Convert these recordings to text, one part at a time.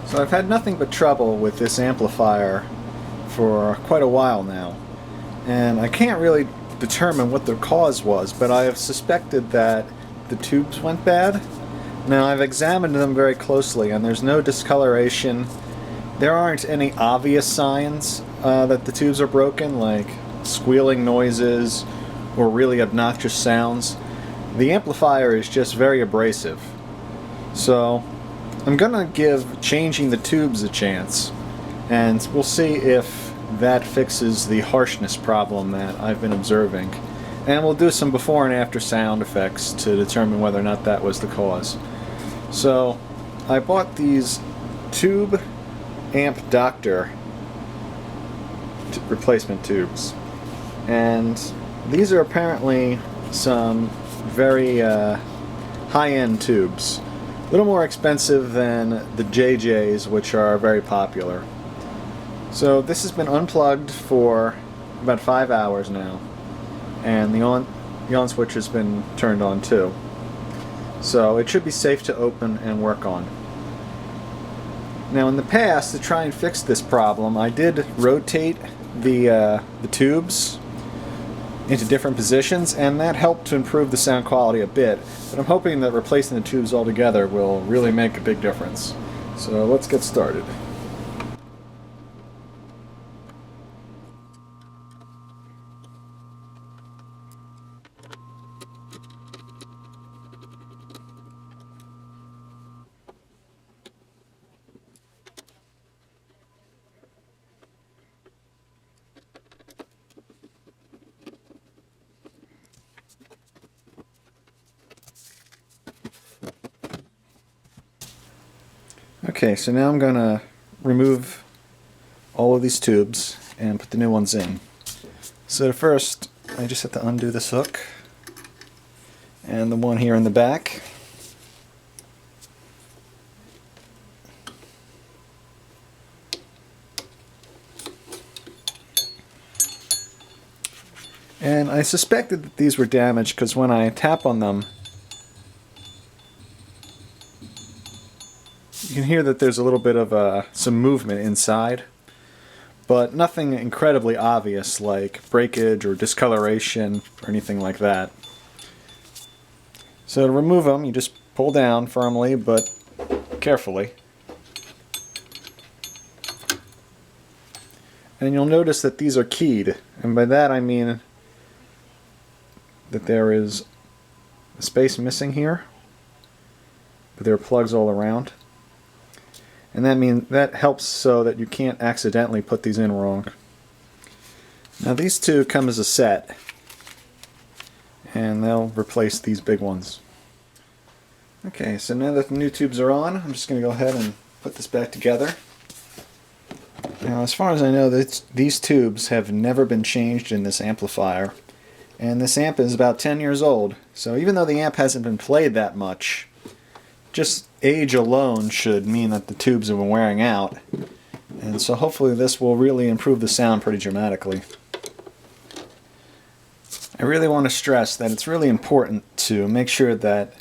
So I've had nothing but trouble with this amplifier for quite a while now, and I can't really determine what the cause was, but I have suspected that the tubes went bad. Now I've examined them very closely and there's no discoloration. There aren't any obvious signs that the tubes are broken, like squealing noises or really obnoxious sounds. The amplifier is just very abrasive. So I'm gonna give changing the tubes a chance, and we'll see if that fixes the harshness problem that I've been observing. And we'll do some before and after sound effects to determine whether or not that was the cause. So I bought these tube amp doctor replacement tubes, and these are apparently some very high-end tubes. A little more expensive than the JJs, which are very popular. So this has been unplugged for about 5 hours now, and the on switch has been turned on too. So it should be safe to open and work on. Now in the past, to try and fix this problem, I did rotate the tubes into different positions, and that helped to improve the sound quality a bit. But I'm hoping that replacing the tubes altogether will really make a big difference. So let's get started. Okay, so now I'm going to remove all of these tubes and put the new ones in. So first, I just have to undo this hook and the one here in the back. And I suspected that these were damaged because when I tap on them, you can hear that there's a little bit of some movement inside, but nothing incredibly obvious like breakage or discoloration or anything like that. So to remove them, you just pull down firmly but carefully. And you'll notice that these are keyed, and by that I mean that there is a space missing here, but there are plugs all around. And that helps so that you can't accidentally put these in wrong. Now these two come as a set, and they'll replace these big ones. Okay, so now that the new tubes are on, I'm just going to go ahead and put this back together. Now as far as I know, these tubes have never been changed in this amplifier, and this amp is about 10 years old, so even though the amp hasn't been played that much, just age alone should mean that the tubes have been wearing out, and so hopefully this will really improve the sound pretty dramatically. I really want to stress that it's really important to make sure that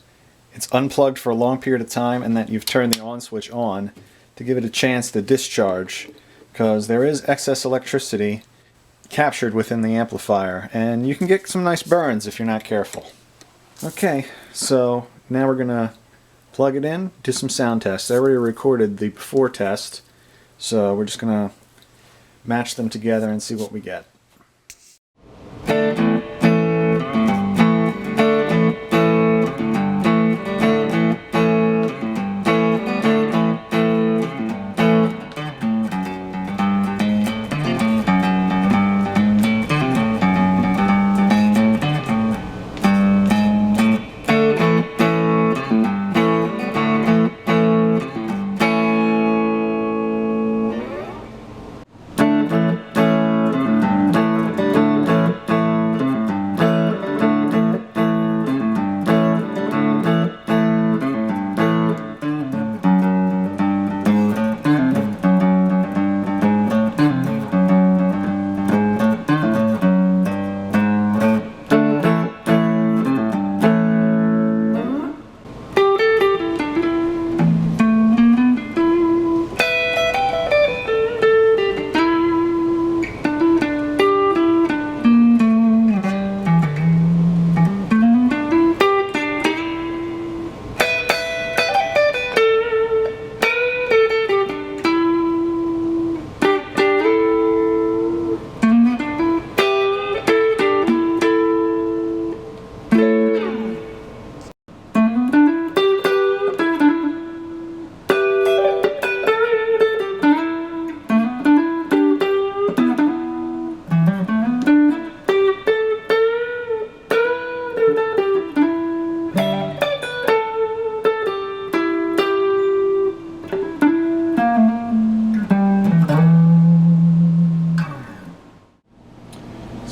it's unplugged for a long period of time and that you've turned the on switch on to give it a chance to discharge, because there is excess electricity captured within the amplifier and you can get some nice burns if you're not careful. Okay, so now we're going to plug it in, do some sound tests. I already recorded the before test, so we're just going to match them together and see what we get.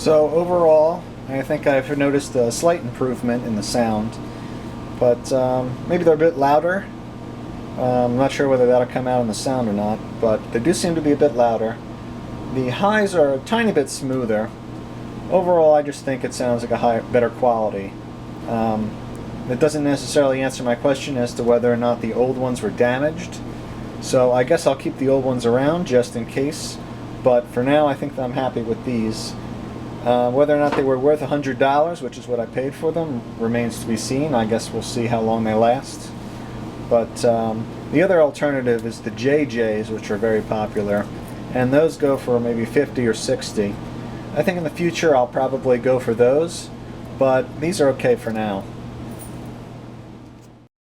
So overall, I think I've noticed a slight improvement in the sound, but maybe they're a bit louder. I'm not sure whether that'll come out in the sound or not, but they do seem to be a bit louder. The highs are a tiny bit smoother. Overall, I just think it sounds like a better quality. It doesn't necessarily answer my question as to whether or not the old ones were damaged, so I guess I'll keep the old ones around just in case, but for now I think that I'm happy with these. Whether or not they were worth $100, which is what I paid for them, remains to be seen. I guess we'll see how long they last. But the other alternative is the JJs, which are very popular, and those go for maybe 50 or 60. I think in the future I'll probably go for those, but these are okay for now.